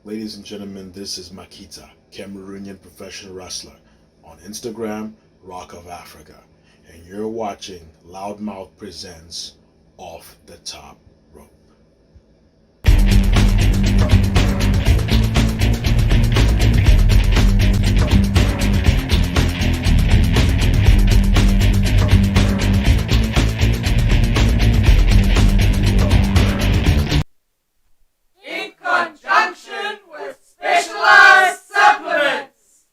Ladies and gentlemen, this is Makita, Cameroonian professional wrestler. On Instagram, Rock of Africa. And you're watching Loudmouth Presents Off the Top Rope. In conjunction with specialized supplements.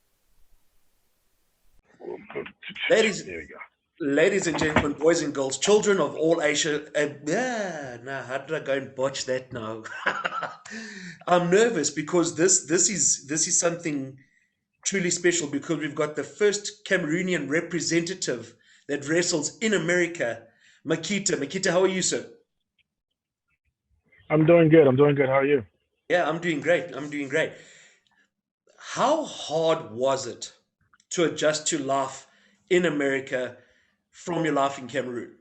Ladies, There you go. ladies and gentlemen, boys and girls, children of all Asia. Nah, how did I go and botch that now? I'm nervous because this is something truly special because we've got the first Cameroonian representative that wrestles in America, Makita. Makita, how are you, sir? I'm doing good. I'm doing good. How are you? Yeah, I'm doing great. I'm doing great. How hard was it to adjust to life in America from your life in Cameroon?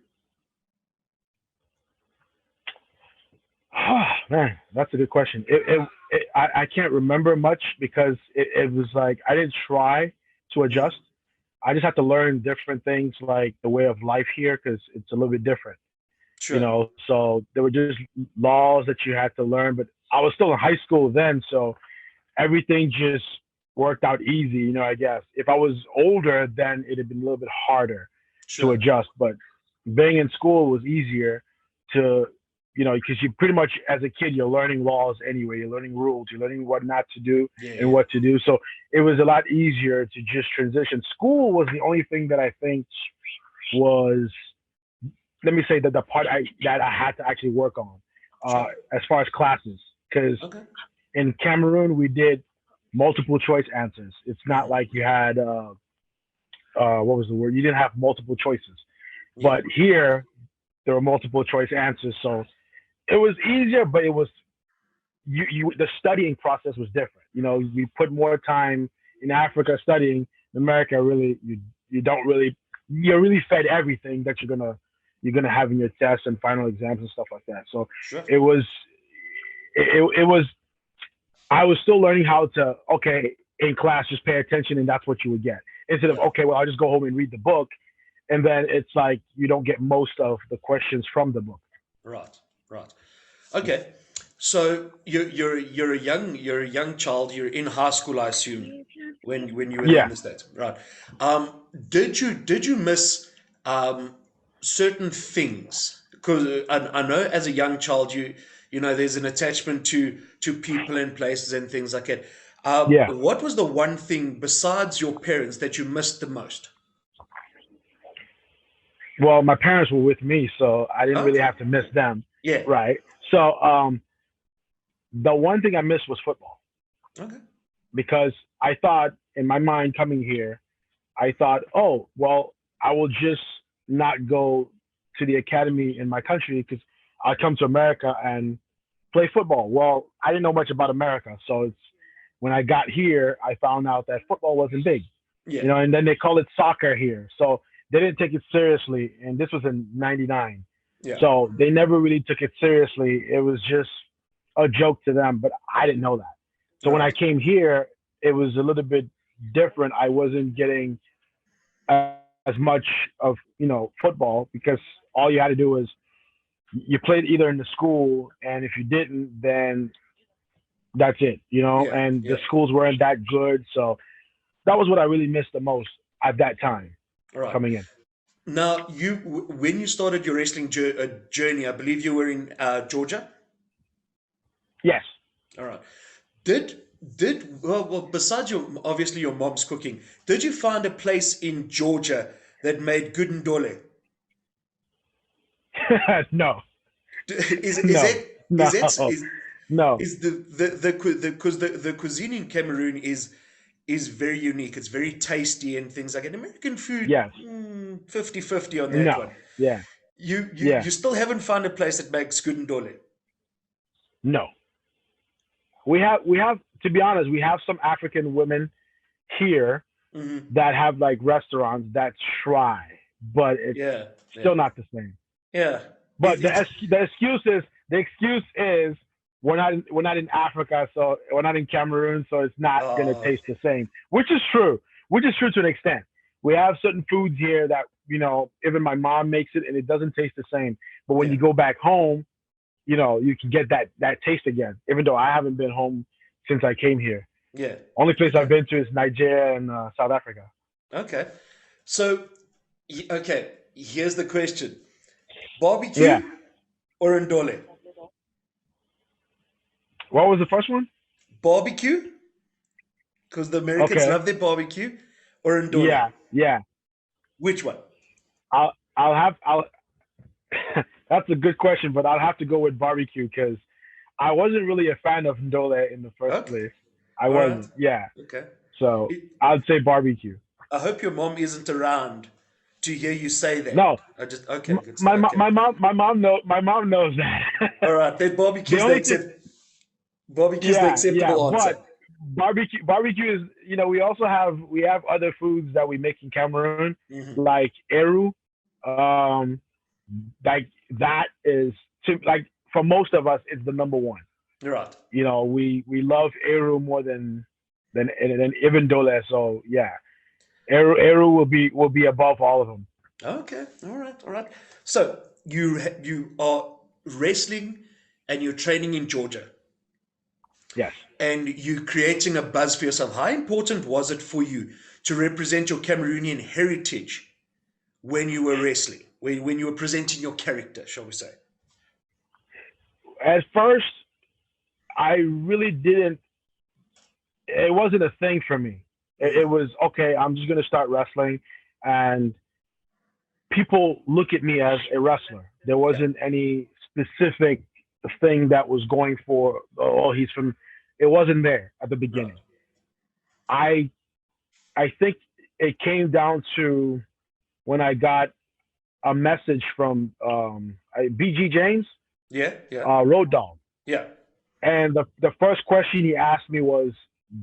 Man, that's a good question. I can't remember much because it was like I didn't try to adjust. I just had to learn different things like the way of life here because it's a little bit different, Sure. So there were just laws that you had to learn. But I was still in high school then, so everything just worked out easy. I guess if I was older, then it'd have been a little bit harder to Sure. adjust. But being in school was easier to, because you pretty much as a kid you're learning laws anyway. You're learning rules. You're learning what not to do Yeah, and yeah. what to do. So it was a lot easier to just transition. School was the only thing that I think was, let me say that the part that I had to actually work on, Sure. as far as classes, because Okay. in Cameroon we did multiple choice answers. It's not Mhm. like you had what was the word? You didn't have multiple choices. Yeah. But here there were multiple choice answers, so it was easier. But it was you the studying process was different. We put more time in Africa studying. In America, really, you don't really you're really fed everything that you're gonna have in your tests and final exams and stuff like that. So Sure. it was it was I was still learning how to, okay, in class just pay attention and that's what you would get, instead of, Yeah. okay, well, I'll just go home and read the book, and then it's like you don't get most of the questions from the book. Right. Right. Okay. So you're a young child. You're in high school, I assume, when you were there in Yeah. the States. Right. Did you miss um, certain things? Because I know as a young child there's an attachment to people and places and things like that. Yeah. What was the one thing besides your parents that you missed the most? Well, my parents were with me, so I didn't really Okay. have to miss them, Yeah. right? So the one thing I missed was football, Okay. because I thought in my mind coming here, I thought, oh, well, I will just not go to the academy in my country because I come to America and play football. Well, I didn't know much about America, so it's when I got here, I found out that football wasn't big, Yeah. and then they call it soccer here, so they didn't take it seriously. And this was in '99, Yeah. so they never really took it seriously. It was just a joke to them, but I didn't know that. So All when I right. came here, it was a little bit different. I wasn't getting as much of football because all you had to do was you played either in the school, and if you didn't, then that's it. Yeah. And the Yeah. schools weren't that good, so that was what I really missed the most at that time All right. coming in. Now, when you started your wrestling journey, I believe you were in Georgia. Yes. All right. Did well, besides your obviously your mom's cooking, did you find a place in Georgia that made good ndole? No. Is No. it No. is it is No. is the cuisine in Cameroon is very unique. It's very tasty and things like that. American food, Yes. 50-50 on that No. one. Yeah. You you Yeah. you still haven't found a place that makes good ndole. No. We have to be honest, we have some African women here Hmm. that have like restaurants that try, but it's Yeah, yeah, still not the same. yeah. But the excuse is we're not in Africa, so we're not in Cameroon, so it's not gonna Oh, taste the same. Which is true. Which is true to an extent. We have certain foods here that even my mom makes it and it doesn't taste the same. But when yeah, you go back home, you can get that taste again. Even though I haven't been home since I came here. yeah. Only place I've Okay, been to is Nigeria and South Africa. okay. So, okay, here's the question: Yeah. barbecue or ndole? What was the first one? Barbecue, because the Americans Okay. love their barbecue, or ndole? Yeah. Yeah. Which one? I'll that's a good question, but I'll have to go with barbecue because I wasn't really a fan of Ndole in the first Okay, place. I all right, wasn't. Yeah. okay. So It, I'd say barbecue. I hope your mom isn't around to hear you say that. No, I just okay, good stuff. my Okay, my mom knows that. all right. Then The only thing, barbecue's the yeah, acceptable answer. but barbecue is we also have other foods that we make in Cameroon Hmm. like eru, um, like that is like for most of us it's the number one. Right. We love eru more than even dole. So yeah, eru will be above all of them. Okay. All right. All right. So you are wrestling and you're training in Georgia Yes. and you creating a buzz for yourself. How important was it for you to represent your Cameroonian heritage when you were wrestling, when you were presenting your character, shall we say? At first, I really didn't. It wasn't a thing for me. It Hmm. was okay. I'm just gonna start wrestling, and people look at me as a wrestler. There Yeah. wasn't any specific thing that was going for. Oh, he's from. It wasn't there at the Right. beginning. I I think it came down to when I got a message from BG James, Yeah. Yeah. Road Dogg, Yeah. and the first question he asked me was,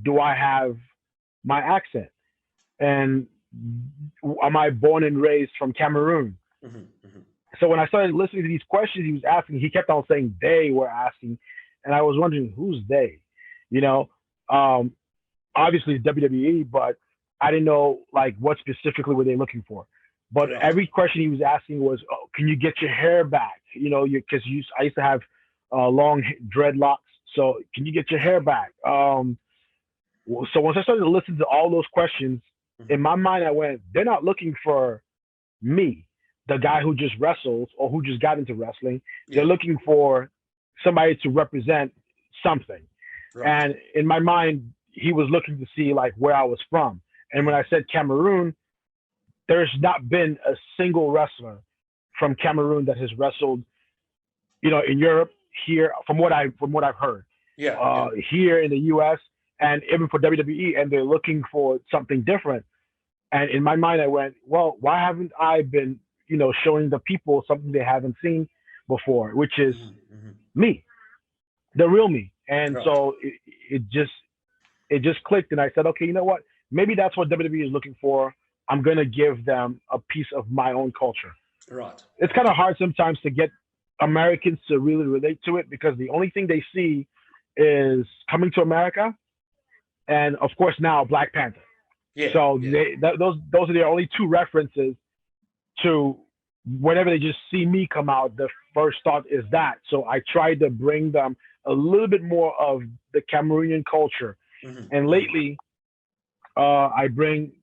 "Do I have my accent? And am I born and raised from Cameroon?" Hmm. Hmm. So when I started listening to these questions he was asking, he kept on saying they were asking, and I was wondering who's they. You know, um, obviously it's WWE, but I didn't know like what specifically were they looking for. But Right. every question he was asking was, oh, "Can you get your hair back?" Because I used to have long dreadlocks. So can you get your hair back? So once I started to listen to all those questions, Hmm. in my mind, I went, they're not looking for me, the guy who just wrestles or who just got into wrestling. They're Yeah. looking for somebody to represent something. Right. And in my mind, he was looking to see like where I was from. And when Hmm. I said Cameroon, there's not been a single wrestler from Cameroon that has wrestled, in Europe here from what I've heard, Yeah. Yeah. here in the U.S. and even for WWE, and they're looking for something different. And in my mind, I went, well, why haven't I been, showing the people something they haven't seen before, which is Hmm. Hmm. me, the real me. And Right. so it just clicked, and I said, okay, you know what? Maybe that's what WWE is looking for. I'm gonna give them a piece of my own culture. Right. It's kind Okay. of hard sometimes to get Americans to really relate to it because the only thing they see is coming to America, and of course now Black Panther. Yeah. So Yeah. those are their only two references to whenever they just see me come out. The first thought is that. So I tried to bring them a little bit more of the Cameroonian culture, Hmm. and Hmm. lately I bring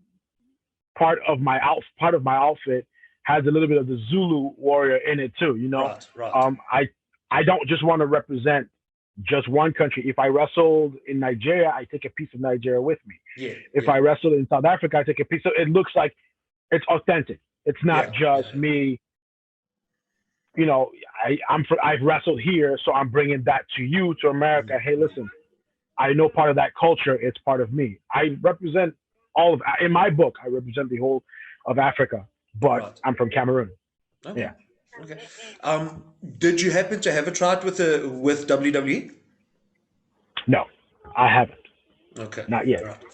part of my outfit has a little bit of the Zulu warrior in it too. Right. Right. I don't just want to represent just one country. If I wrestled in Nigeria, I take a piece of Nigeria with me. Yeah. If Yeah. I wrestled in South Africa, I take a piece. So it looks like it's authentic. It's not Yeah. just Yeah. me. You know, I've wrestled here, so I'm bringing that to you, to Hmm. America. Hey, Hmm. listen, I know part of that culture. It's part of me. I represent in my book. I represent the whole of Africa, but Right. I'm from Cameroon. Okay. Yeah. Okay. Did you happen to have a try with WWE? No, I haven't. Okay. Not yet. All right.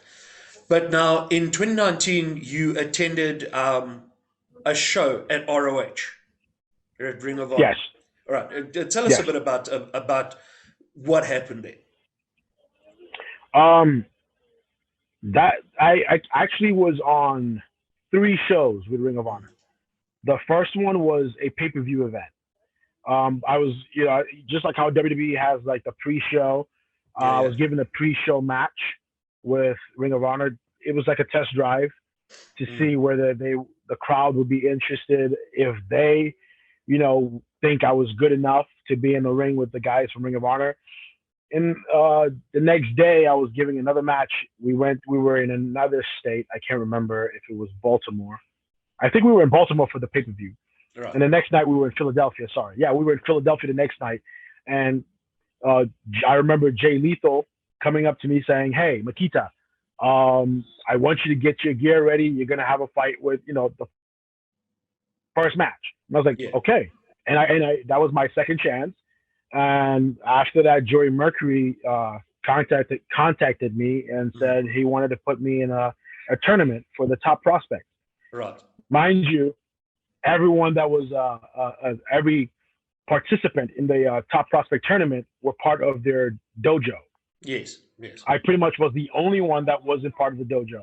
But now in 2019, you attended a show at ROH, at Ring of Yes. Honor. All right. Tell us a Yes. bit about What happened there? Um, that I actually was on 3 shows with Ring of Honor. The first one was a pay-per-view event. I was, just like how WWE has like the pre-show. Yeah, I yeah. was given a pre-show match with Ring of Honor. It was like a test drive to see whether the crowd would be interested if they, think I was good enough to be in the ring with the guys from Ring of Honor. And the next day, I was giving another match. We were in another state. I can't remember if it was Baltimore. I think we were in Baltimore for the pay per view. Right. And the next night we were in Philadelphia. Sorry, yeah, we were in Philadelphia the next night, and uh, I remember Jay Lethal coming up to me saying, "Hey, Makita, I want you to get your gear ready. You're gonna have a fight with the first match." And I was like, Yeah. "Okay," and I that was my second chance. And after that, Joey Mercury contacted me and said he wanted to put me in a tournament for the top prospect. Right. Mind you, everyone that was every participant in the top prospect tournament were part of their dojo. Yes. Yes. I pretty much was the only one that wasn't part of the dojo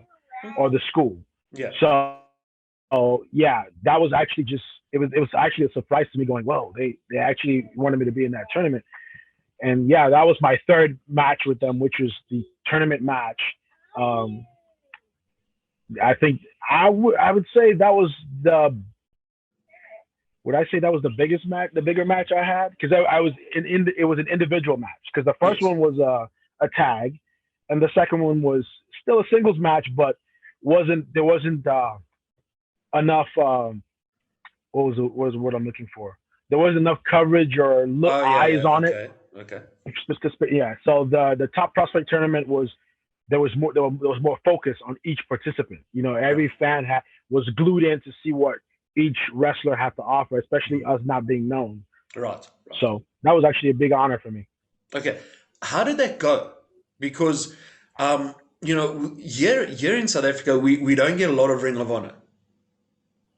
or the school. Yeah. So yeah, that was actually just it was actually a surprise to me going, whoa, they actually wanted me to be in that tournament. And yeah, that was my third match with them, which was the tournament match. Um, I think I would say that was the would I say that was the biggest match, the bigger match I had? Because I was it was an individual match. Because the first Yes. one was a tag, and the second one was still a singles match, but wasn't enough. What was the word I'm looking for? There wasn't enough coverage or Oh, yeah, eyes yeah. on it. Okay. Okay. Yeah. So the top prospect tournament was there was more focus on each participant. Right. Every fan was glued in to see what each wrestler had to offer, especially Mhm. us not being known. Right. Right. So that was actually a big honor for me. Okay. How did that go? Because, here in South Africa, we don't get a lot of Ring of Honor.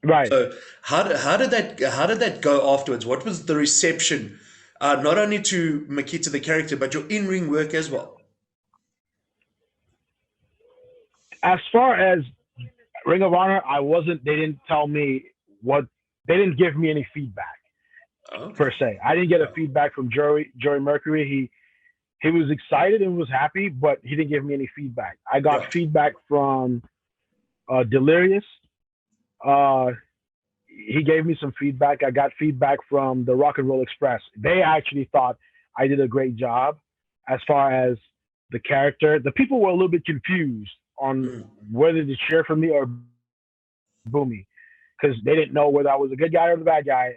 Right. So how did that go afterwards? What was the reception, not only to Makita the character, but your in-ring work as well? As far as Ring of Honor, I wasn't. They didn't tell me what. They didn't give me any feedback per Okay. se. I didn't get a Right. feedback from Joey Mercury. He was excited and was happy, but he didn't give me any feedback. I got Right. feedback from Delirious. Uh, he gave me some feedback. I got feedback from the Rock and Roll Express. They actually thought I did a great job as far as the character. The people were a little bit confused on Mm. whether to cheer for me or boo me because they didn't know whether I was a good guy or the bad guy.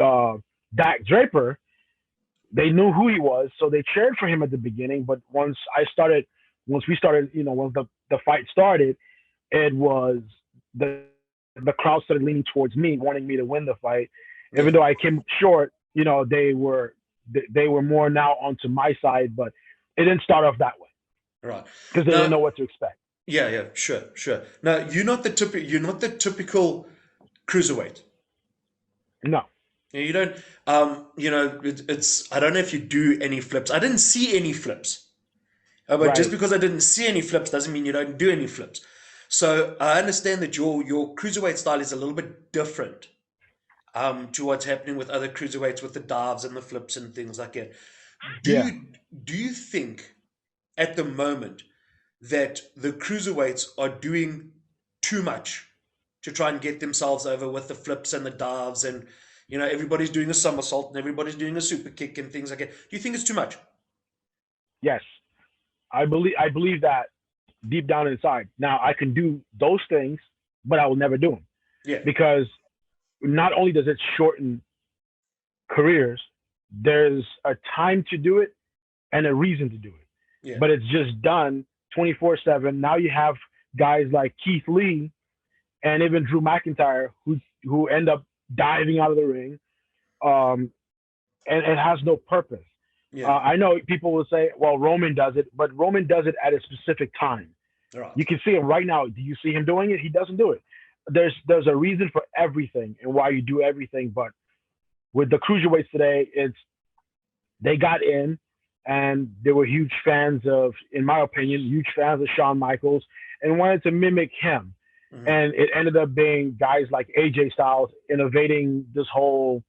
Uh, Dak Draper, they knew who he was, so they cheered for him at the beginning. But once we started, once the fight started, it was the the crowd started leaning towards me, wanting me to win the fight. Yeah. Even though I came short, they were more now onto my side, but it didn't start off that way Right. because they didn't Now, know what to expect. yeah, yeah, sure, sure. Now, you're not the typical cruiserweight. No, You don't, it's, I don't know if you do any flips. I didn't see any flips. But just right? because I didn't see any flips doesn't mean you don't do any flips. So I understand that your cruiserweight style is a little bit different, to what's happening with other cruiserweights with the dives and the flips and things like that. Do Yeah. you do you think at the moment that the cruiserweights are doing too much to try and get themselves over with the flips and the dives, and everybody's doing a somersault and everybody's doing a super kick and things like that? Do you think it's too much? Yes, I believe that deep down inside. Now I can do those things, but I will never do them Yeah, because not only does it shorten careers, there's a time to do it and a reason to do it. yeah, But it's just done 24/7. Now you have guys like Keith Lee and even Drew McIntyre who end up diving out of the ring, um, and it has no purpose. yeah. I know people will say, "Well, Roman does it," but Roman does it at a specific time. Right. You can see him right now. Do you see him doing it? He doesn't do it. There's a reason for everything and why you do everything. But with the cruiserweights today, it's they got in. and they were huge fans of, in my opinion, huge fans of Shawn Michaels, and wanted to mimic him. Hmm. And it ended up being guys like AJ Styles innovating this whole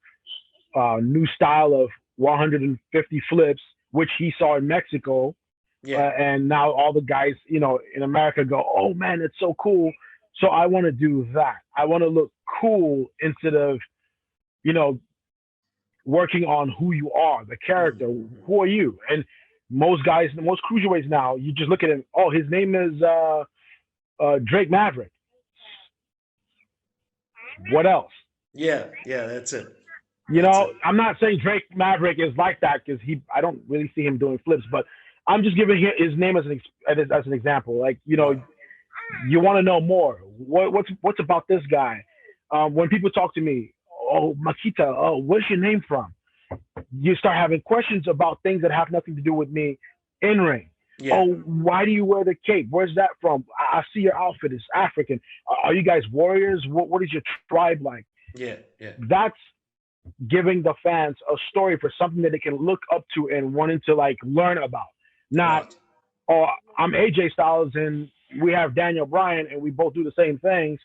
new style of 150 flips, which he saw in Mexico, Yeah. and now all the guys, in America go, "Oh man, it's so cool." So I want to do that. I want to look cool instead of, you know, working on who you are, the character. Hmm. Who are you? And most guys, most cruiserweights now, you just look at him. Oh, his name is Drake Maverick. What else? Yeah. Yeah. That's it. That's it. I'm not saying Drake Maverick is like that because I don't really see him doing flips, but I'm just giving his name as an example. Like, Right. you want to know more. What's about this guy? When people talk to me, oh Makita, oh where's your name from? You start having questions about things that have nothing to do with me in ring. Yeah. Oh, why do you wear the cape? Where's that from? I see your outfit is African. Are you guys warriors? What is your tribe like? Yeah. Yeah. That's giving the fans a story for something that they can look up to and wanting to like learn about. Not, Right. oh, I'm AJ Styles and we have Daniel Bryan and we both do the same things.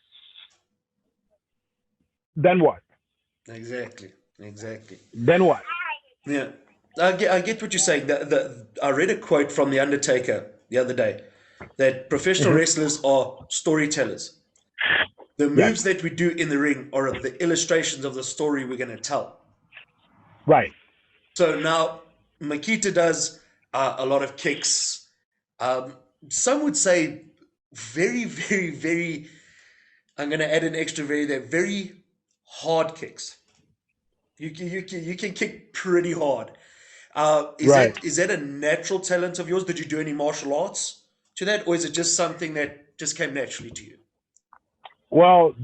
Then what? Exactly. Exactly. Then what? Yeah. I get what you're saying. I read a quote from The Undertaker the other day that professional Hmm. wrestlers are storytellers. The Yes. moves that we do in the ring are the illustrations of the story we're going to tell. Right. So now Makita does a lot of kicks. Um, some would say very, very, very. I'm going to add an extra very there. Very hard kicks. You can kick pretty hard. Is Right. that is that a natural talent of yours? Did you do any martial arts to that, or is it just something that just came naturally to you? Well,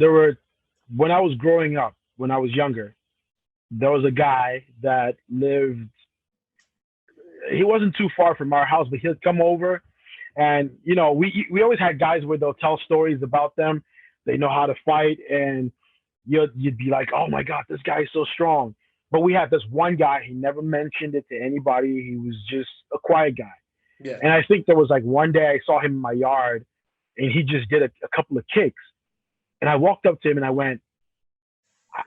when I was growing up, when I was younger, there was a guy that lived. He wasn't too far from our house, but he'd come over, and we always had guys where they'll tell stories about them. They know how to fight, and you'd be like, oh my god, this guy is so strong. But we had this one guy. He never mentioned it to anybody. He was just a quiet guy. Yeah. And I think there was like one day I saw him in my yard, and he just did a couple of kicks. And I walked up to him and I went,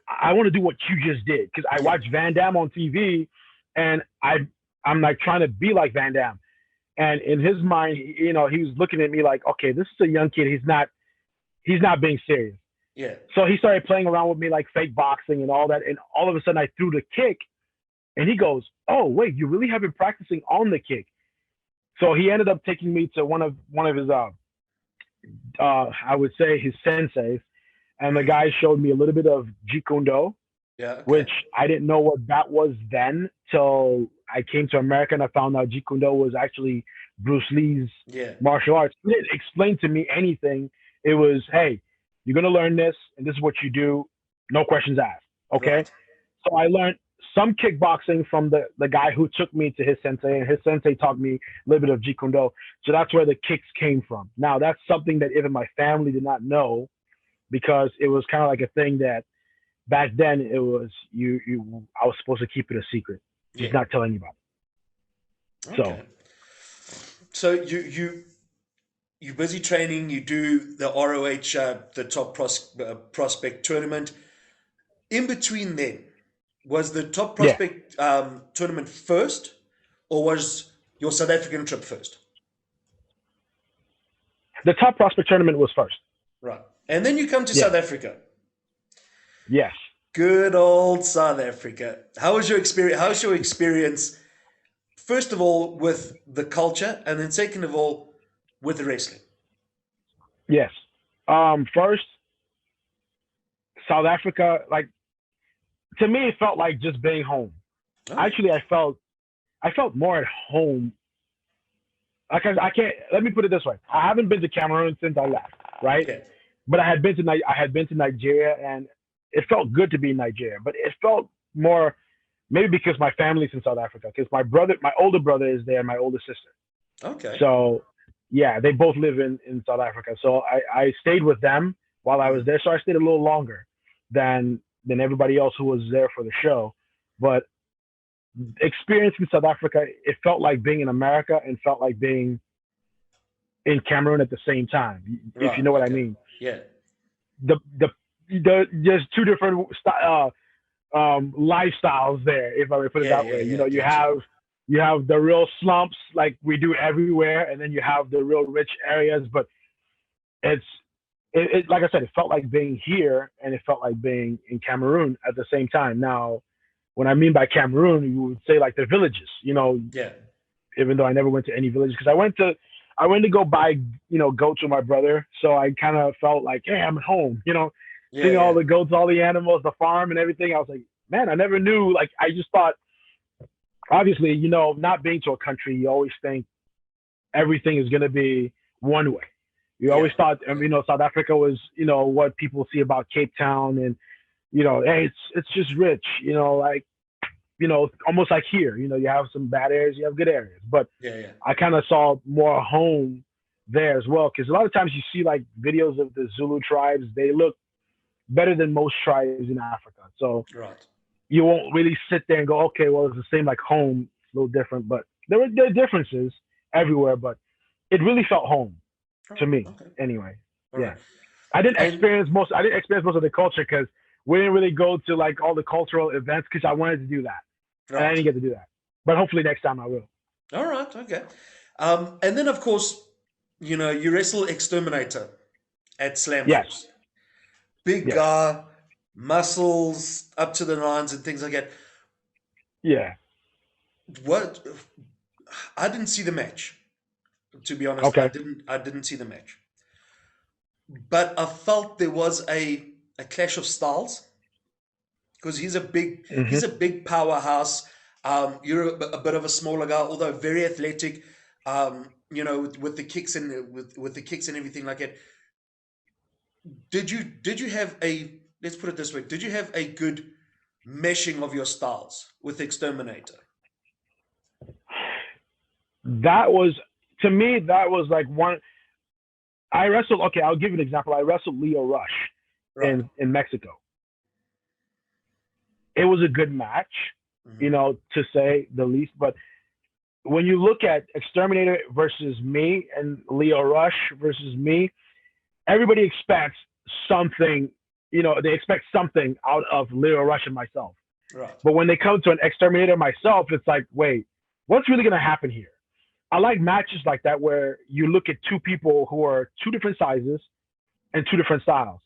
I want to do what you just did because I Yeah. watched Van Damme on TV, and I'm like trying to be like Van Damme. And in his mind, he was looking at me like, okay, this is a young kid. He's not being serious. Yeah. So he started playing around with me like fake boxing and all that. And all of a sudden, I threw the kick, and he goes, "Oh wait, you really have been practicing on the kick." So he ended up taking me to one of his I would say his senseis, and the guy showed me a little bit of Jeet Kune Do, Yeah. Okay. which I didn't know what that was then till I came to America and I found out Jeet Kune Do was actually Bruce Lee's Yeah. martial arts. He didn't explain to me anything. It was, hey, you're gonna learn this, and this is what you do, no questions asked. Okay, Right. so I learned some kickboxing from the guy who took me to his sensei, and his sensei taught me a little bit of Jeet Kune Do. So that's where the kicks came from. Now that's something that even my family did not know because it was kind of like a thing that back then it was I was supposed to keep it a secret, just Yeah. not tell anybody. So Okay. So you're busy training. You do the ROH, the prospect tournament. In between then, was the top yeah, prospect tournament first, or was your South African trip first? the top prospect tournament was first. Right. And then you come to Yeah, South Africa. yes. Good old South Africa. How was your experience? How's your experience, first of all, with the culture, and then second of all, with the wrestling? Yes. First, South Africa, like to me, it felt like just being home. Oh, Actually, I felt more at home. Like I can't. Let me put it this way: I haven't been to Cameroon since I left, right? yeah, But I had been to Nigeria, and it felt good to be in Nigeria. But it felt more maybe because my family's in South Africa. Because my older brother is there, and my older sister. okay. So yeah, they both live in South Africa. So I stayed with them while I was Mm, there. So I stayed a little longer than everybody else who was there for the show. But experiencing South Africa, it felt like being in America and felt like being in Cameroon at the same time, if you Right. know what I Okay. mean. Yeah. The there's two different lifestyles there, if I may put it Yeah. that Yeah. way. You Yeah. know, Gotcha. you have the real slumps like we do everywhere, and then you have the real rich areas. But it's like I said, it felt like being here, and it felt like being in Cameroon at the same time. Now, when I mean by Cameroon, you would say like the villages. You know, Yeah. even though I never went to any villages because I went to go buy goats with my brother, so I kind of felt like, hey, I'm at home. You know, Yeah. seeing all Yeah. the goats, all the animals, the farm, and everything. I was like, man, I never knew. Like, I just thought, obviously, not being to a country, you always think everything is gonna be one way. You Yeah. always thought, Yeah. South Africa was, what people see about Cape Town, and hey, it's just rich. Like, almost like here. You have some bad areas, you have good areas, but Yeah. Yeah. I kind of saw more home there as well. Because a lot of times you see like videos of the Zulu tribes, they look better than most tribes in Africa. So Right. you won't really sit there and go, okay, well, it's the same like home. It's a little different, but there are differences everywhere. But it really felt home to Right. me, Okay. anyway. All Yeah, right. I didn't And experience most. I didn't experience most of the culture because we didn't really go to like all the cultural events because I wanted to do that, and I right. didn't get to do that. But hopefully next time I will. All right. Okay. And then of course, you wrestle Exterminator at Slam Yes, Force. Big yes, guy, muscles up to the nines and things like that. yeah. What? I didn't see the match. To be honest, I Okay. didn't. I didn't see the match, but I felt there was a clash of styles because he's Hmm. a big powerhouse. You're a bit of a smaller guy, although very athletic. With the kicks and with the kicks and everything like that. Did you have a let's put it this way? Did you have a good meshing of your styles with Exterminator? That was to me. That was like one. I wrestled. Okay, I'll give you an example. I wrestled Leo Rush Right. in Mexico. It was a good match, Hmm. to say the least. But when you look at Exterminator versus me and Leo Rush versus me, everybody expects something. They expect something out of Leo Rush and myself. Right. But when they come to an Exterminator myself, it's like, wait, what's really going to happen here? I like matches like that where you look at two people who are two different sizes and two different styles,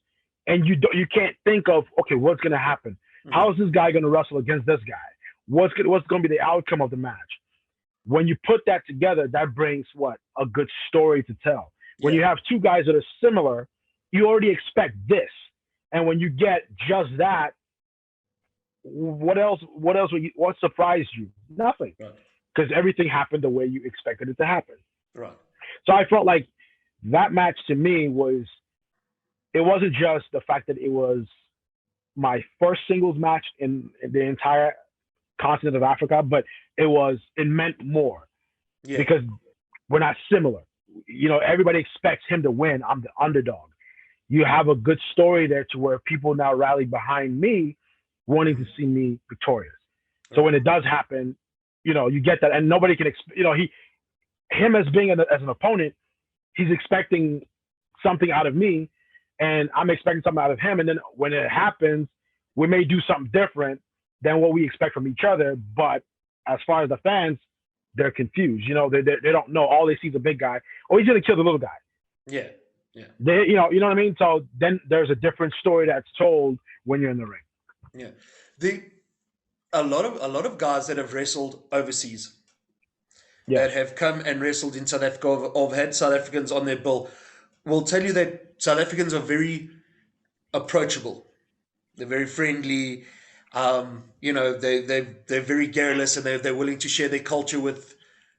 and you can't think of, okay, what's going to happen? How Hmm. is this guy going to wrestle against this guy? What's going to be the outcome of the match? When you put that together, that brings what a good story to tell. When Yeah. you have two guys that are similar, you already expect this, and when you get just that, what else? What surprised you? Nothing, Right. because everything happened the way you expected it to happen. Right. So I felt like that match to me was, it wasn't just the fact that it was my first singles match in the entire continent of Africa, but it meant more Yeah. because we're not similar. Everybody expects him to win. I'm the underdog. You have a good story there to where people now rally behind me, wanting to Mhm. see me victorious. So Right. when it does happen, you get that, and nobody can, him as being as an opponent, he's expecting something out of me, and I'm expecting something out of him. And then when it happens, we may do something different than what we expect from each other. But as far as the fans, they're confused. They don't know. All they see is a big guy. Oh, he's gonna kill the little guy. Yeah. Yeah. You know what I mean. So then there's a different story that's told when you're in the ring. Yeah. The a lot of guys that have wrestled overseas Yes. that have come and wrestled in South Africa or have had South Africans on their bill will tell you that South Africans are very approachable. They're very friendly. They're very garrulous and they're willing to share their culture with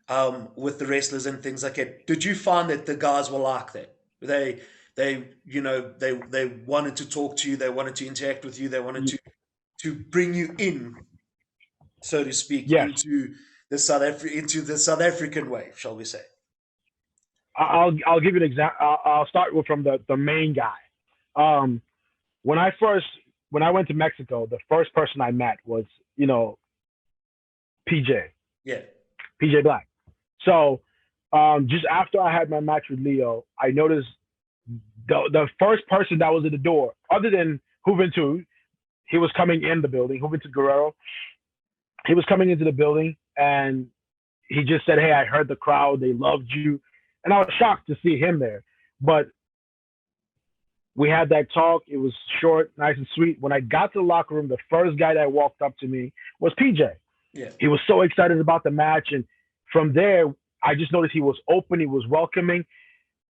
the wrestlers and things like that. Did you find that the guys were like that? They wanted to talk to you. They wanted to interact with you. They wanted to bring you in, so to speak, Yes. into the South African way, shall we say? I'll give you an example. I'll start with from the main guy. Um, when I went to Mexico, the first person I met was, PJ, Yeah. PJ Black. So just after I had my match with Leo, I noticed the first person that was at the door, other than Juventud, he was coming in the building. Juventud Guerrero, he was coming into the building, and he just said, "Hey, I heard the crowd. They loved you," and I was shocked to see him there. But we had that talk. It was short, nice and sweet. When I got to the locker room, the first guy that walked up to me was PJ. Yeah. He was so excited about the match, and from there, I just noticed he was open, he was welcoming,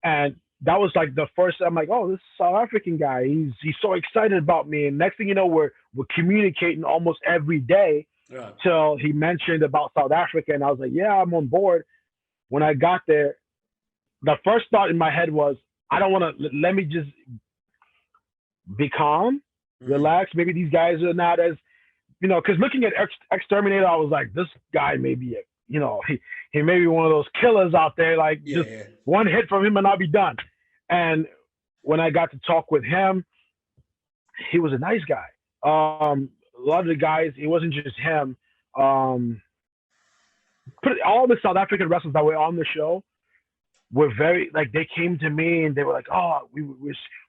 and that was like the first. I'm like, oh, this South African guy. He's so excited about me, and next thing you know, we're communicating almost every day. Right. Till he mentioned about South Africa, and I was like, yeah, I'm on board. When I got there, the first thought in my head was, I don't want to. Let me just be calm, relax. Maybe these guys are not as, because looking at Exterminator, I was like, this guy may be he may be one of those killers out there. Like Yeah. just one hit from him and I'll be done. And when I got to talk with him, he was a nice guy. A lot of the guys, it wasn't just him. All the South African wrestlers that were on the show were very, like, they came to me and they were like, oh,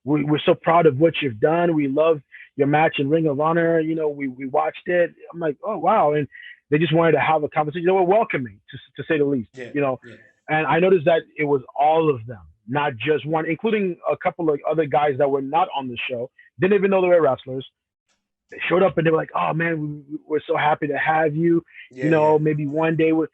we're so proud of what you've done. We loved your match in Ring of Honor. We watched it. I'm like, oh, wow. And they just wanted to have a conversation. They were welcoming, to say the least, Yeah. And I noticed that it was all of them, not just one, including a couple of other guys that were not on the show. Didn't even know they were wrestlers. They showed up and they were like, oh, man, we're so happy to have you. Maybe one day, it was,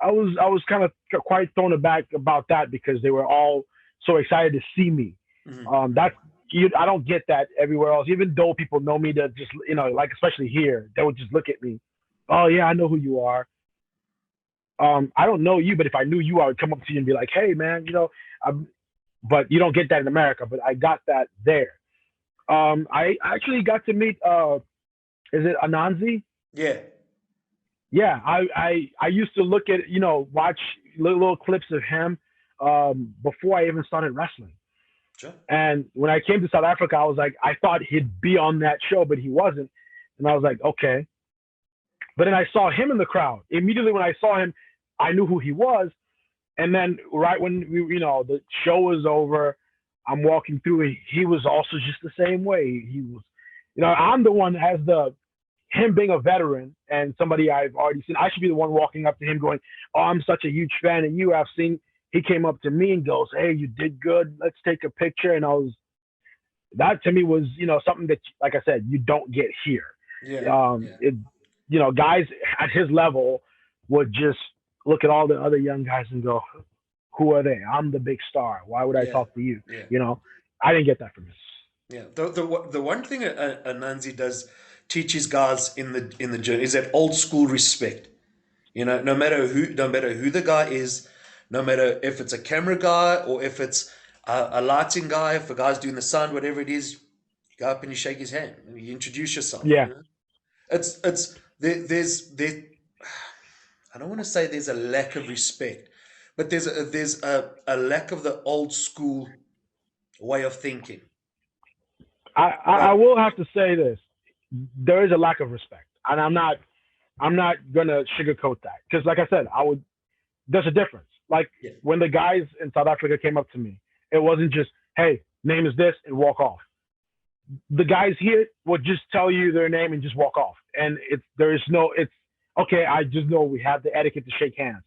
I was kind of quite thrown aback about that because they were all so excited to see me. I don't get that everywhere else. Even though people know me, to just like especially here, they would just look at me. Oh yeah, I know who you are. I don't know you, but if I knew you, I would come up to you and be like, hey man, but you don't get that in America. But I got that there. I actually got to meet. Is it Anansi? Yeah. Yeah, I used to look at, watch little clips of him before I even started wrestling. Sure. And when I came to South Africa, I was like, I thought he'd be on that show, but he wasn't. And I was like, okay. But then I saw him in the crowd. Immediately when I saw him, I knew who he was. And then right when the show was over, I'm walking through, and he was also just the same way. He was, I'm the one that has him being a veteran and somebody I've already seen. I should be the one walking up to him going, oh, I'm such a huge fan of you. I've seen. He came up to me and goes, hey, you did good. Let's take a picture. And that to me was, something that, like I said, you don't get here. Guys at his level would just look at all the other young guys and go, who are they? I'm the big star. Why would I talk to you? I didn't get that from him. Yeah. The one thing Anansi does teach his guys in the journey is that old school respect. No matter who the guy is, no matter if it's a camera guy or if it's a lighting guy, if a guy's doing the sound, whatever it is, you go up and you shake his hand and you introduce yourself. Yeah. It's there's I don't want to say there's a lack of respect, but there's a lack of the old school way of thinking. I will have to say this. There is a lack of respect. And I'm not gonna sugarcoat that. Because like I said, there's a difference. Like when the guys in South Africa came up to me, it wasn't just, hey, name is this, and walk off. The guys here would just tell you their name and just walk off. And it's okay, I just know we have the etiquette to shake hands.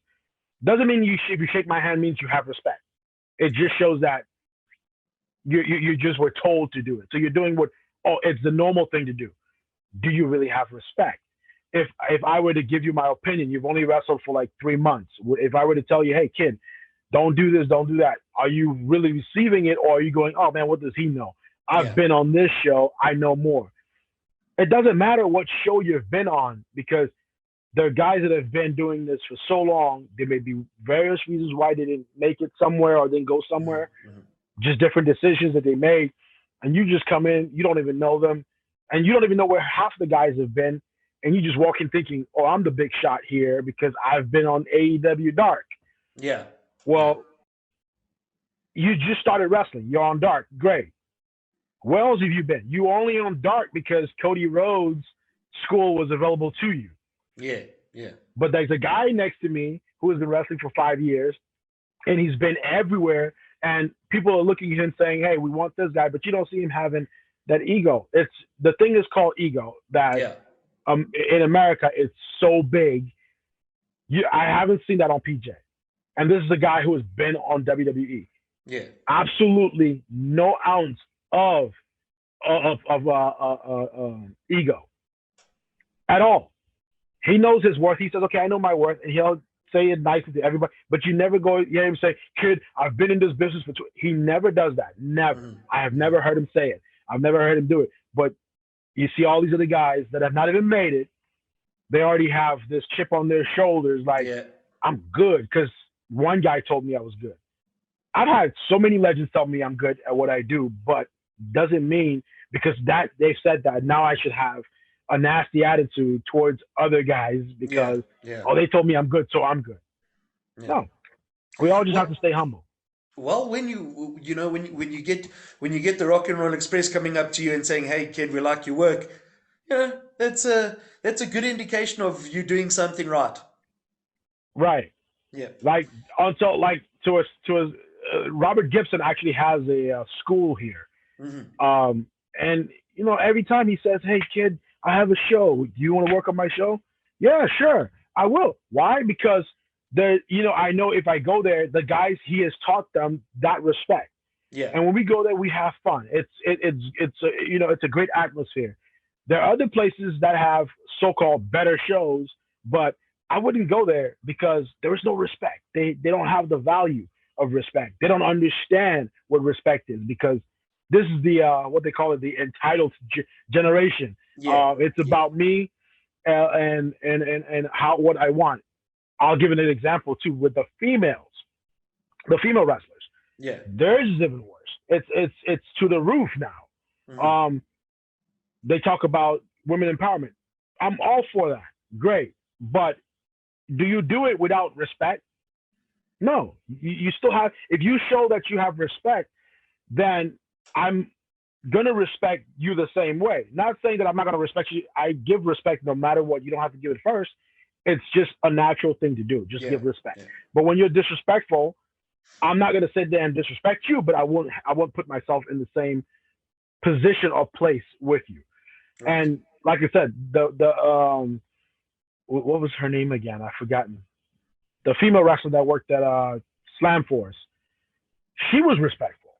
Doesn't mean if you shake my hand means you have respect. It just shows that you just were told to do it. So you're doing it's the normal thing to do. Do you really have respect? If I were to give you my opinion, you've only wrestled for like 3 months. If I were to tell you, hey kid, don't do this, don't do that, are you really receiving it, or are you going, oh man, what does he know? I've been on this show, I know more. It doesn't matter what show you've been on, because there are guys that have been doing this for so long. There may be various reasons why they didn't make it somewhere or didn't go somewhere, just different decisions that they made. And you just come in, you don't even know them, and you don't even know where half the guys have been. And you just walk in thinking, oh, I'm the big shot here because I've been on AEW Dark. Yeah. Well, you just started wrestling. You're on Dark. Great. Where else have you been? You only on Dark because Cody Rhodes' school was available to you. Yeah. Yeah. But there's a guy next to me who has been wrestling for 5 years, and he's been everywhere. And people are looking at him saying, "Hey, we want this guy," but you don't see him having that ego. It's the thing is called ego. That Yeah. in America, it's so big. I haven't seen that on PJ. And this is a guy who has been on WWE. Yeah. Absolutely no ounce of ego at all. He knows his worth. He says, "Okay, I know my worth," and he'll say it nicely to everybody. But you never go hear him say, "Kid, I've been in this business for." He never does that. Never. Mm-hmm. I have never heard him say it. I've never heard him do it. But you see all these other guys that have not even made it. They already have this chip on their shoulders, like Yeah. I'm good because one guy told me I was good. I've had so many legends tell me I'm good at what I do, but doesn't mean because that they said that now I should have a nasty attitude towards other guys Yeah. because Yeah. they told me I'm good, so I'm good. Yeah. No, we all just have to Well, stay humble. well, when you get the Rock and Roll Express coming up to you and saying, "Hey, kid, we like your work," that's a good indication of you doing something right. Right. Yeah. Like until like to a Robert Gibson actually has a school here. Hmm. And every time he says, "Hey kid, I have a show. Do you want to work on my show?" Yeah, sure, I will. Why? Because I know if I go there, the guys he has taught them that respect. Yeah. And when we go there, we have fun. It's a great atmosphere. There are other places that have so-called better shows, but I wouldn't go there because there is no respect. They don't have the value of respect. They don't understand what respect is because this is the what they call it the entitled generation. Yeah. It's Yeah. about me and how what I want. I'll give an example too with the female wrestlers. Yeah. Theirs is even worse. It's to the roof now. Hmm. They talk about women empowerment. I'm all for that. Great, but do you do it without respect? No. You still have. If you show that you have respect, then I'm gonna respect you the same way. Not saying that I'm not gonna respect you. I give respect no matter what. You don't have to give it first. It's just a natural thing to do. Just Yeah. give respect. Yeah. But when you're disrespectful, I'm not gonna sit there and disrespect you, but I won't put myself in the same position or place with you. Right. And like I said, the what was her name again? I've forgotten. The female wrestler that worked at Slam Force. She was respectful,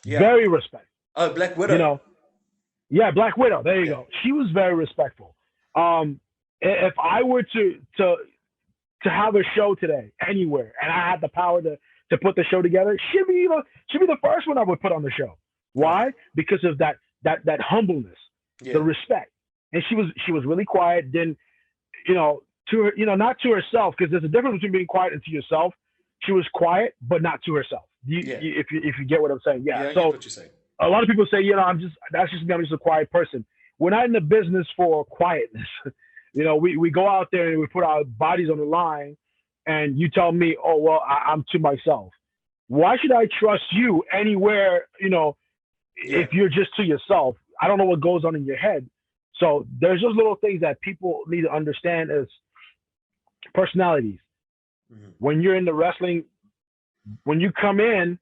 Yeah. very respectful. Oh, Black You Widow. know, yeah, Black Widow. There you Yeah. go. She was very respectful. If I were to have a show today anywhere, and I had the power to put the show together, she'd be the first one I would put on the show. Right. Why? Because of that humbleness, Yeah. the respect, and she was really quiet. Then to her, not to herself, because there's a difference between being quiet and to yourself. She was quiet, but not to herself. Yeah. If you get what I'm saying, Yeah. yeah. I get So what you're saying. a lot of people say, that's just me. I'm just a quiet person. We're not in the business for quietness. We go out there and we put our bodies on the line, and you tell me, "Oh well, I'm to myself." Why should I trust you anywhere? Yeah. If you're just to yourself, I don't know what goes on in your head. So there's just little things that people need to understand as personalities. Hmm. When you're in the wrestling, when you come in,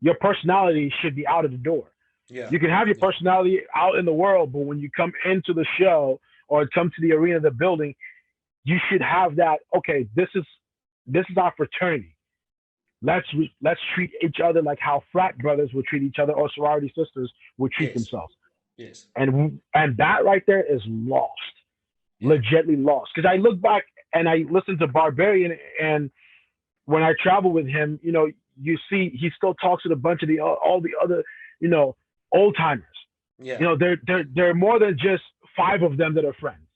your personality should be out of the door. Yeah. You can have your Yeah. personality out in the world, but when you come into the show or come to the arena of the building, you should have that. Okay, this is our fraternity. Let's treat each other like how frat brothers would treat each other or sorority sisters would treat Yes. themselves. Yes. And that right there is lost, Yeah. legitly lost. Because I look back and I listen to Barbarian, and when I travel with him, you see he still talks with a bunch of all the other, old timers. Yeah. There are more than just 5 of them that are friends.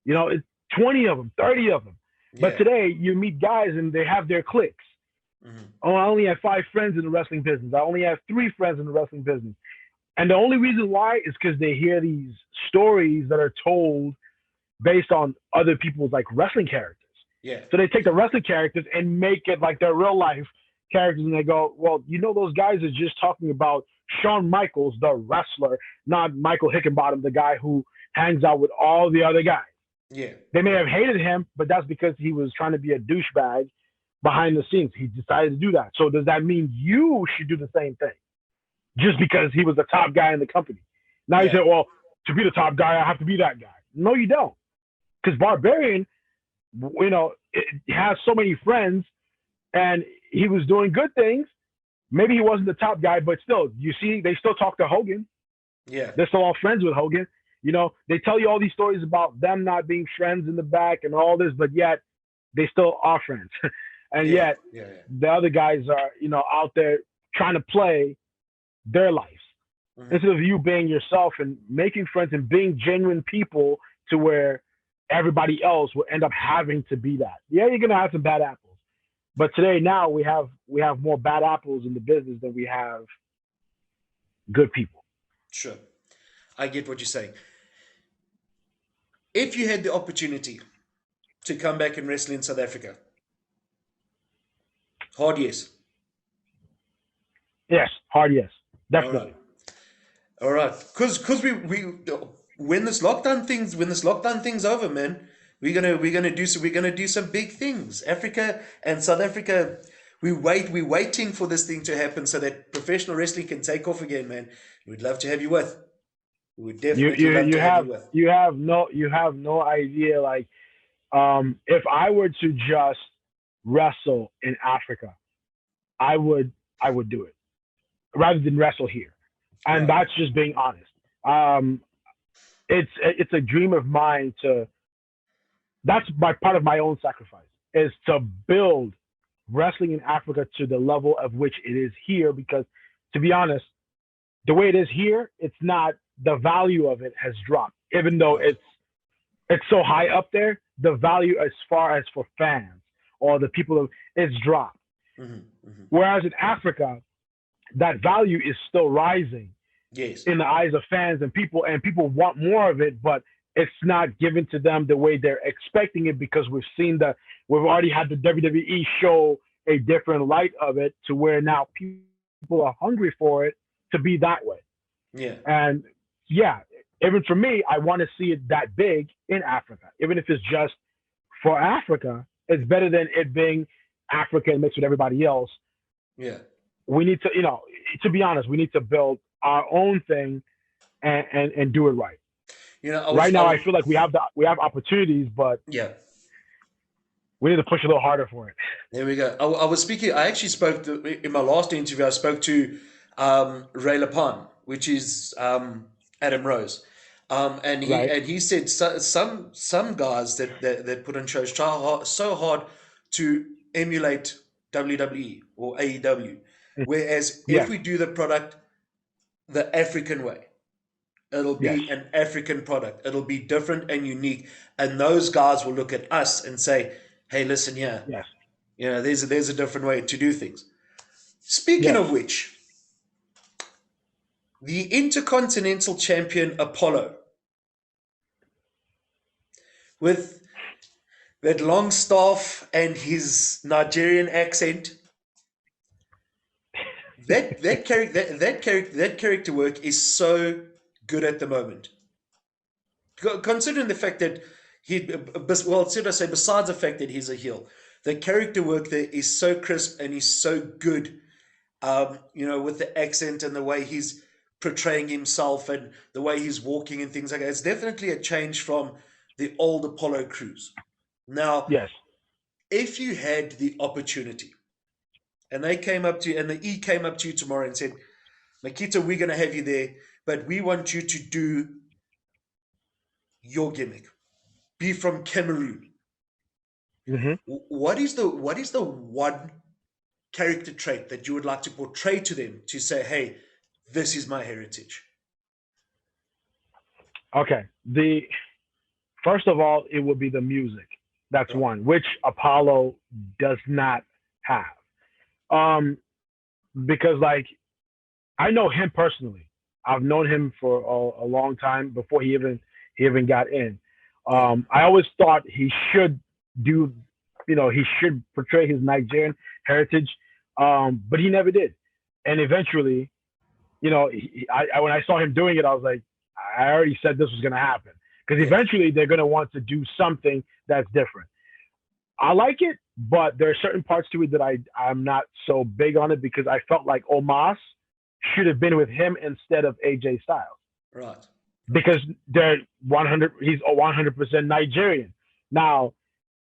It's 20 of them, 30 of them. But Yeah. today you meet guys and they have their cliques. Hmm. Oh, I only have 5 friends in the wrestling business. I only have 3 friends in the wrestling business. And the only reason why is because they hear these stories that are told based on other people's like wrestling characters. Yeah. So they take the wrestling characters and make it like their real life characters, and they go, well, those guys are just talking about Shawn Michaels, the wrestler, not Michael Hickenbottom, the guy who hangs out with all the other guys. Yeah. They may have hated him, but that's because he was trying to be a douchebag behind the scenes. He decided to do that. So does that mean you should do the same thing just because he was the top guy in the company? Now you Yeah. say, well, to be the top guy, I have to be that guy. No, you don't. Because Barbarian, has so many friends and he was doing good things. Maybe he wasn't the top guy, but still, you see, they still talk to Hogan. Yeah. They're still all friends with Hogan. They tell you all these stories about them not being friends in the back and all this, but yet they still are friends. And Yeah. yet Yeah. the other guys are, out there trying to play their lives instead of you being yourself and making friends and being genuine people to where everybody else will end up having to be that. Yeah, you're gonna have some bad apples, but today now we have more bad apples in the business than we have good people. Sure. I get what you're saying. If you had the opportunity to come back and wrestle in South Africa, hard yes. Yes, hard yes, All right. definitely. All right. Cause we when this lockdown thing's over, man, we're gonna do some big things. Africa and South Africa, we're waiting for this thing to happen so that professional wrestling can take off again, man. We'd love to have you with. We would You definitely you love you to have you have with. you have no idea. Like, if I were to just wrestle in Africa, I would I would do it rather than wrestle here, and Right. that's just being honest. Um, it's a dream of mine to. That's my part of my own sacrifice is to build wrestling in Africa to the level of which it is here. Because, to be honest, the way it is here, it's not the value of it has dropped. Even though Right. it's so high up there, the value as far as for fans or the people it's dropped. Hmm. Hmm. Whereas in Africa, that value is still rising Yes. in the eyes of fans and people want more of it, but it's not given to them the way they're expecting it because we've already had the WWE show a different light of it to where now people are hungry for it to be that way. Yeah. And yeah, even for me, I want to see it that big in Africa. Even if it's just for Africa, it's better than it being Africa and mixed with everybody else. Yeah. We need to, to be honest, we need to build our own thing and do it right. I Right was now, I feel like we have opportunities, but yeah. we need to push a little harder for it. There we go. I was speaking. I actually in my last interview. I spoke to Ray Lapan, which is Adam Rose, and he Right? and he said some guys that put on shows try so hard to emulate WWE or AEW, whereas if Yes, we do the product the African way, it'll yes, be an African product. It'll be different and unique, and those guys will look at us and say, "Hey, listen here." yes, There's a different way to do things. Speaking yes. of which, the Intercontinental Champion Apollo, with that long staff and his Nigerian accent, that character work is so good at the moment. Considering the fact that should I say, besides the fact that he's a heel, the character work there is so crisp and he's so good. With the accent and the way he's portraying himself and the way he's walking and things like that. It's definitely a change from the old Apollo crews. Now, Yes. if you had the opportunity and they came up to you and the E came up to you tomorrow and said, Makita, we're going to have you there, but we want you to do your gimmick. Be from Cameroon. Hmm. What is the one character trait that you would like to portray to them to say, hey, this is my heritage? Okay. The first of all, it would be the music. That's Right. one, which Apollo does not have. Um, because like I know him personally. I've known him for a long time before he even got in. Yeah. I always thought he should do, he should portray his Nigerian heritage, but he never did. And eventually, when I saw him doing it, I was like, I already said this was gonna happen because Yeah. eventually they're going to want to do something that's different. I like it, but there are certain parts to it that I'm not so big on it because I felt like Omas should have been with him instead of AJ Styles Right. Right. because they're 100. He's a 100% Nigerian. Now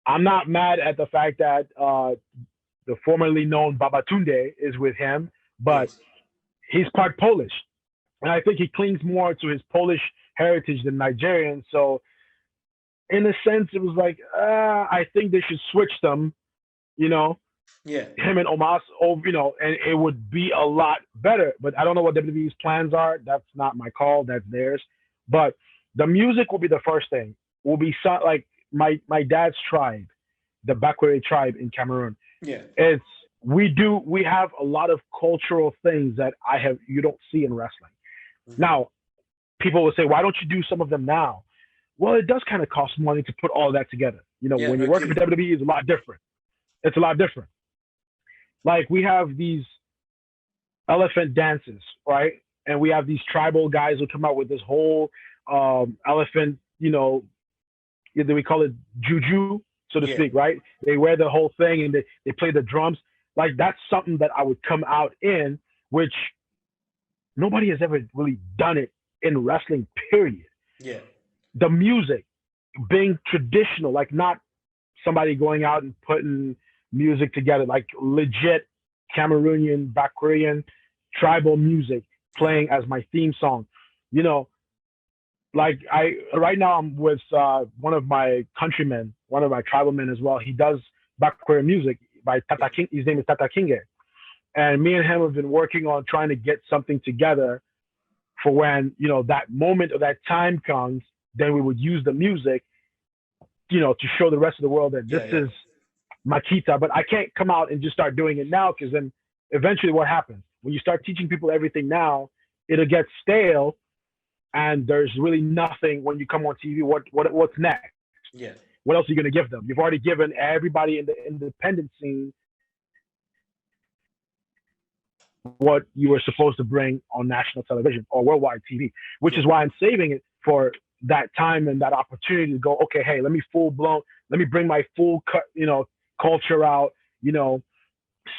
I'm not mad at the fact that the formerly known Babatunde is with him, but Yes. he's part Polish, and I think he clings more to his Polish heritage than Nigerian. So in a sense, it was like I think they should switch them. You know, Yeah. him and Omos, and it would be a lot better. But I don't know what WWE's plans are. That's not my call. That's theirs. But the music will be the first thing. Will be like my dad's tribe, the Bakwere tribe in Cameroon. Yeah. It's we have a lot of cultural things that I have you don't see in wrestling. Hmm. Now, people will say, why don't you do some of them now? Well, it does kind of cost money to put all that together. Yeah. When No you're working for kidding. WWE, it's a lot different. It's a lot different. Like we have these elephant dances, right? And we have these tribal guys who come out with this whole elephant, we call it juju, so to Yeah. speak, right? They wear the whole thing and they play the drums. Like that's something that I would come out in, which nobody has ever really done it in wrestling, period. Yeah. The music being traditional, like not somebody going out and putting music together, like legit Cameroonian, Bakurian, tribal music playing as my theme song. You know, like I right now I'm with one of my countrymen, one of my tribal men as well. He does Bakurian music by Yeah. Tata King. His name is Tata Kinge, and me and him have been working on trying to get something together for when that moment or that time comes. Then we would use the music, to show the rest of the world that this Yeah. Yeah. is Makita. But I can't come out and just start doing it now because then eventually what happens when you start teaching people everything now, it'll get stale, and there's really nothing when you come on TV. What's next? Yeah. What else are you going to give them? You've already given everybody in the independent scene what you were supposed to bring on national television or worldwide TV, which Yeah. is why I'm saving it for that time and that opportunity to go, okay, hey, let me bring my full culture out, you know,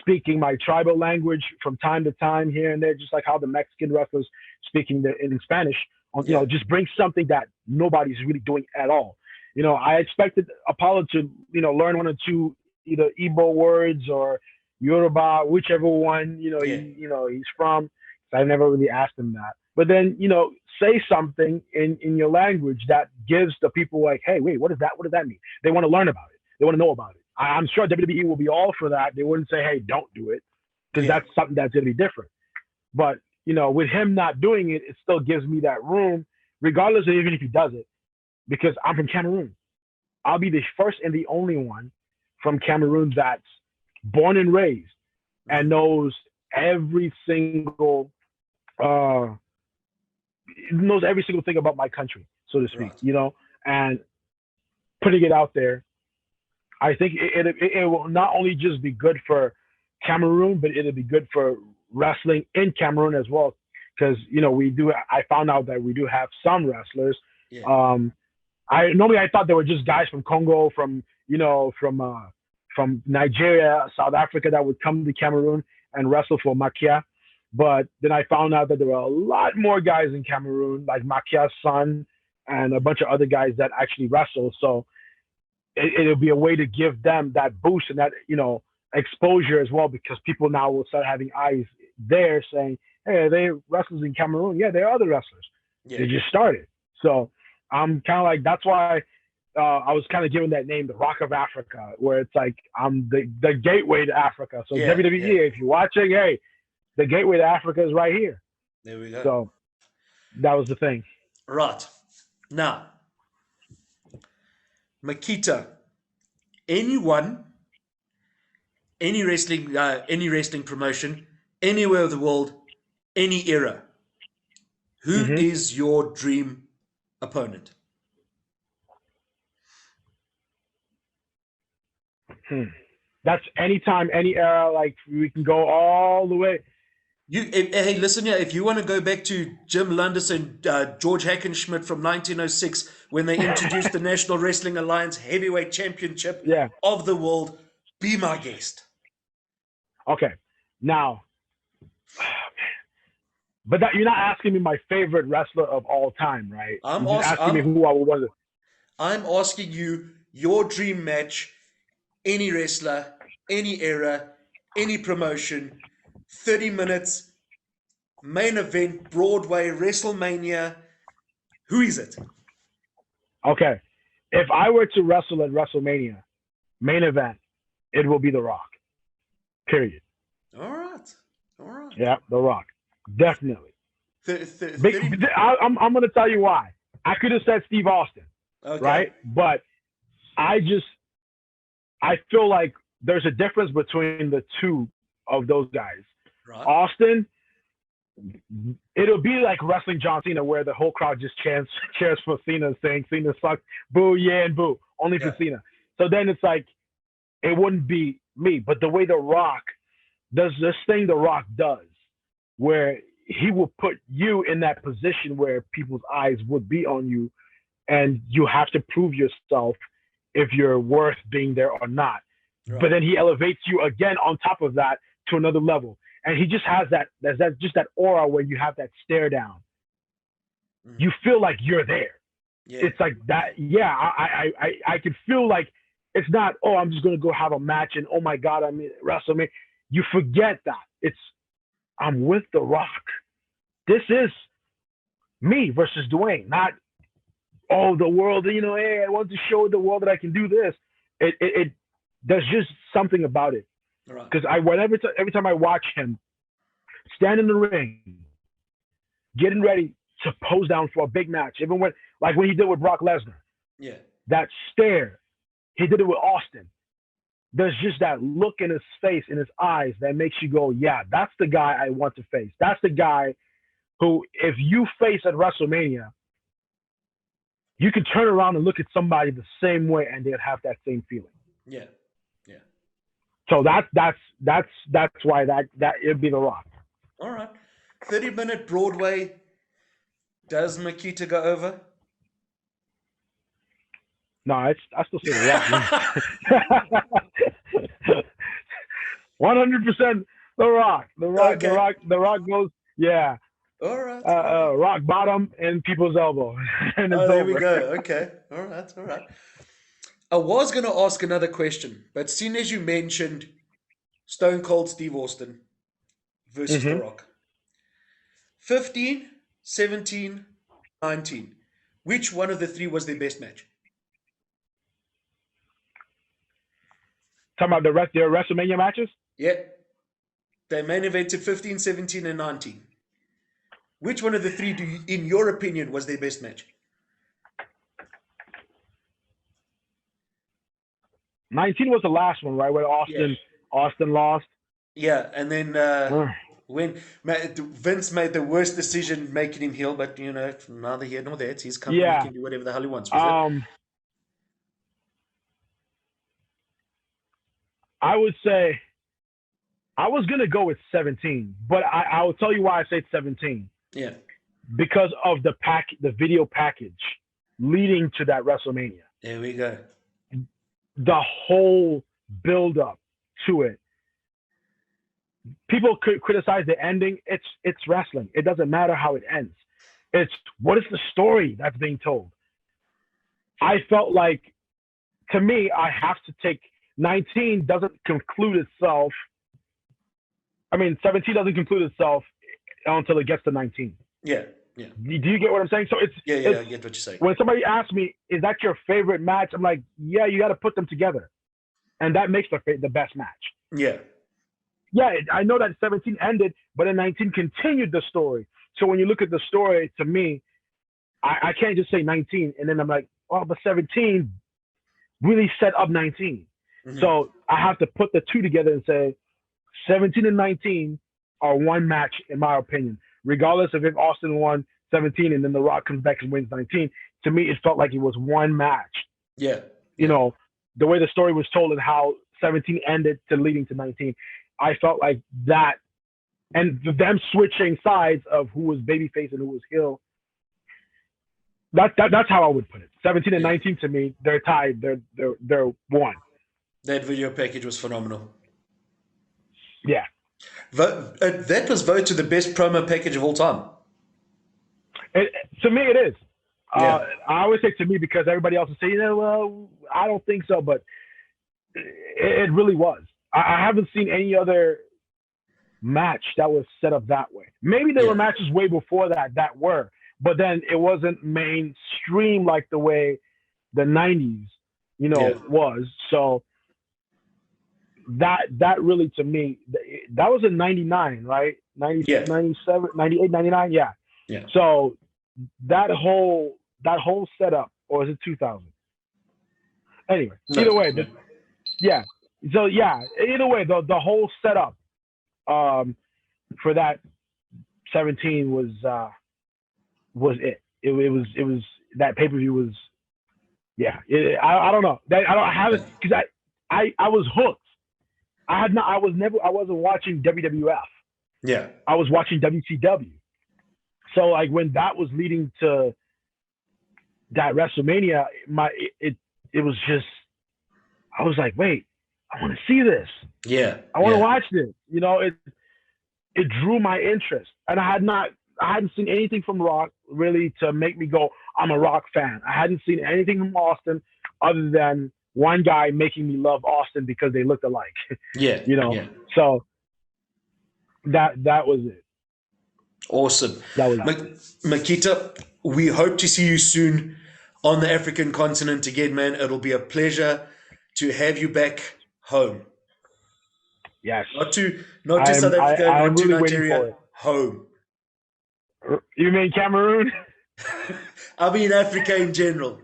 speaking my tribal language from time to time here and there, just like how the Mexican wrestlers speaking in Spanish, Yeah. just bring something that nobody's really doing at all. I expected Apollo to, learn one or two either Igbo words or Yoruba, whichever one, Yeah. he's from. So I never really asked him that. But then, say something in your language that gives the people like, hey, wait, what is that? What does that mean? They want to learn about it. They want to know about it. I'm sure WWE will be all for that. They wouldn't say, hey, don't do it, because Yeah. that's something that's going to be different. But, with him not doing it, it still gives me that room, regardless of even if he does it, because I'm from Cameroon. I'll be the first and the only one from Cameroon that's born and raised and Mhm. uh, knows every single thing about my country, so to speak, Right. and putting it out there. I think it will not only just be good for Cameroon, but it'll be good for wrestling in Cameroon as well. Because we do. I found out that we do have some wrestlers. Yeah. Um, I thought they were just guys from Congo, from Nigeria, South Africa that would come to Cameroon and wrestle for Makia. But then I found out that there were a lot more guys in Cameroon, like Makia's son and a bunch of other guys that actually wrestle. So it'll be a way to give them that boost and that exposure as well, because people now will start having eyes there saying, hey, they wrestlers in Cameroon. Yeah, there are other wrestlers. Yeah. They just started. So I'm kind of like, that's why I was kind of given that name, the Rock of Africa, where it's like I'm the gateway to Africa. So Yeah. WWE, Yeah. if you're watching, hey, the gateway to Africa is right here. There we go. So that was the thing. Right. Now, Makita, anyone, any wrestling promotion, anywhere of the world, any era, who Hmm. is your dream opponent? Hmm. That's anytime, any era. Like we can go all the way. Hey, listen here. If you want to go back to Jim Landis and George Hackenschmidt from 1906, when they introduced the National Wrestling Alliance Heavyweight Championship Yeah. of the world, be my guest. Okay. Now, but that you're not asking me my favorite wrestler of all time, right? I'm You're just ask, asking me who I would want to. I'm asking you your dream match, any wrestler, any era, any promotion, 30 minutes, main event, Broadway, WrestleMania. Who is it? Okay. If I were to wrestle at WrestleMania, main event, it will be The Rock. Period. All right. All right. Yeah, The Rock. Definitely. 30, I'm going to tell you why. I could have said Steve Austin, okay. right? But I feel like there's a difference between the two of those guys. Right. Austin, it'll be like wrestling John Cena, where the whole crowd just cheers for Cena, saying Cena sucks, boo, yeah, and boo, only for Cena. So then it's like, it wouldn't be me. But the way The Rock does this thing, The Rock does, where he will put you in that position where people's eyes would be on you, and you have to prove yourself if you're worth being there or not. Right. But then he elevates you again on top of that to another level. And he just has that aura where you have that stare down. Mm-hmm. You feel like you're there. Yeah. It's like that. Yeah, I can feel like it's not, oh, I'm just going to go have a match and, oh my God, I'm in WrestleMania. You forget that. It's, I'm with The Rock. This is me versus Dwayne, not, oh, the world, hey, I want to show the world that I can do this. It there's just something about it. Because every time I watch him stand in the ring, getting ready to pose down for a big match, even when he did with Brock Lesnar, that stare, he did it with Austin. There's just that look in his face, in his eyes, that makes you go, yeah, that's the guy I want to face. That's the guy who, if you face at WrestleMania, you can turn around and look at somebody the same way, and they'd have that same feeling. Yeah. So that's why that it'd be The Rock. All right. 30-minute Broadway. Does Makita go over? No, I still say The Rock. 100% The Rock. The Rock. Okay. The Rock goes. Yeah. All right. Rock bottom and people's elbow. And it's there over. we go. Okay. All right. I was going to ask another question, but seeing as you mentioned Stone Cold Steve Austin versus The Rock. 15, 17, 19. Which one of the three was their best match? Talking about their WrestleMania matches? Yeah. They main evented 15, 17, and 19. Which one of the three, in your opinion, was their best match? 19 was the last one, right? Where Austin lost. Yeah, and then when Vince made the worst decision making him heel, but neither here nor there. It's his company. He can do whatever the hell he wants with it. I would say I was gonna go with 17, but I will tell you why I say 17. Yeah. Because of the video package leading to that WrestleMania. There we go. The whole build up to it. People could criticize the ending. It's wrestling. It doesn't matter how it ends. It's what is the story that's being told. I felt like, to me, I have to take 19 doesn't conclude itself. 17 doesn't conclude itself until it gets to 19. Yeah. Do you get what I'm saying? So I get what you're saying. When somebody asks me, is that your favorite match? I'm like, yeah, you got to put them together. And that makes the best match. Yeah. Yeah, I know that 17 ended, but then 19 continued the story. So when you look at the story, to me, I can't just say 19. And then I'm like, oh, but 17 really set up 19. Mm-hmm. So I have to put the two together and say 17 and 19 are one match, in my opinion. Regardless of if Austin won 17 and then The Rock comes back and wins 19, to me, it felt like it was one match. Yeah. The way the story was told and how 17 ended to leading to 19, I felt like that and them switching sides of who was babyface and who was heel. That's how I would put it. 17 and Yeah. 19 to me, they're tied. They're one. That video package was phenomenal. Yeah. That was voted the best promo package of all time. To me, it is. Yeah. I always say to me because everybody else is saying, well, I don't think so, but it really was. I haven't seen any other match that was set up that way. Maybe there Yeah. were matches way before that were, but then it wasn't mainstream like the way the 90s, Yeah. was. So that really, to me, that was in 99, right? 96, Yeah. 97, 98, 99, yeah. Yeah. So that whole setup, or is it 2000? Anyway, No. either way, yeah. So yeah, either way, the whole setup for that 17 was it. It was that pay-per-view was, yeah. I don't know. I haven't, because I was hooked. I wasn't watching WWF. Yeah. I was watching WCW. So like when that was leading to that WrestleMania, it was just, I was like, wait, I want to see this. Yeah. I want to Yeah. watch this. It drew my interest, and I hadn't seen anything from Rock really to make me go, I'm a Rock fan. I hadn't seen anything from Austin other than one guy making me love Austin because they looked alike. Yeah. Yeah. So that was it. Awesome. That was it. Makita, we hope to see you soon on the African continent again, man. It'll be a pleasure to have you back home. Yes. Not to South Africa, I'm not to really waiting for Nigeria, it. home. You mean Cameroon? I mean Africa in general.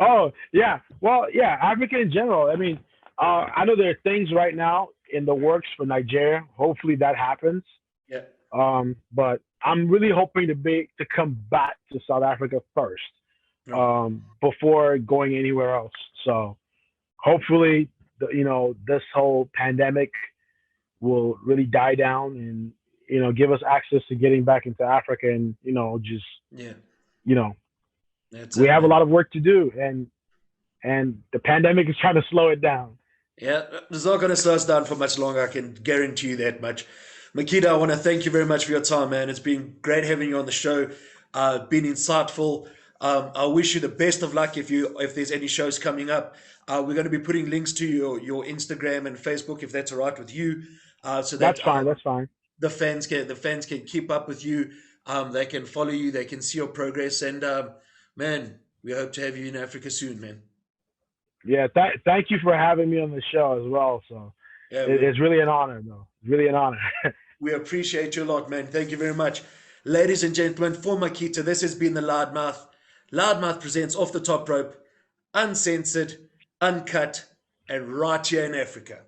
Oh, yeah. Well, yeah, Africa in general. I mean, I know there are things right now in the works for Nigeria. Hopefully that happens. Yeah. But I'm really hoping to come back to South Africa first, before going anywhere else. So hopefully, this whole pandemic will really die down and, give us access to getting back into Africa and, just, Yeah. we have a lot of work to do, and the pandemic is trying to slow it down. Yeah, it's not going to slow us down for much longer. I can guarantee you that much. Makita, I want to thank you very much for your time, man. It's been great having you on the show. Been insightful. I wish you the best of luck if there's any shows coming up. We're going to be putting links to your Instagram and Facebook, if that's all right with you. So That's fine. That's fine. The fans can keep up with you. They can follow you. They can see your progress. And man, we hope to have you in Africa soon, man. Yeah, thank you for having me on the show as well. So Yeah, it's really an honor, though. It's really an honor. we appreciate you a lot, man. Thank you very much. Ladies and gentlemen, for Makita, this has been the Loudmouth. Loudmouth presents Off the Top Rope, uncensored, uncut, and right here in Africa.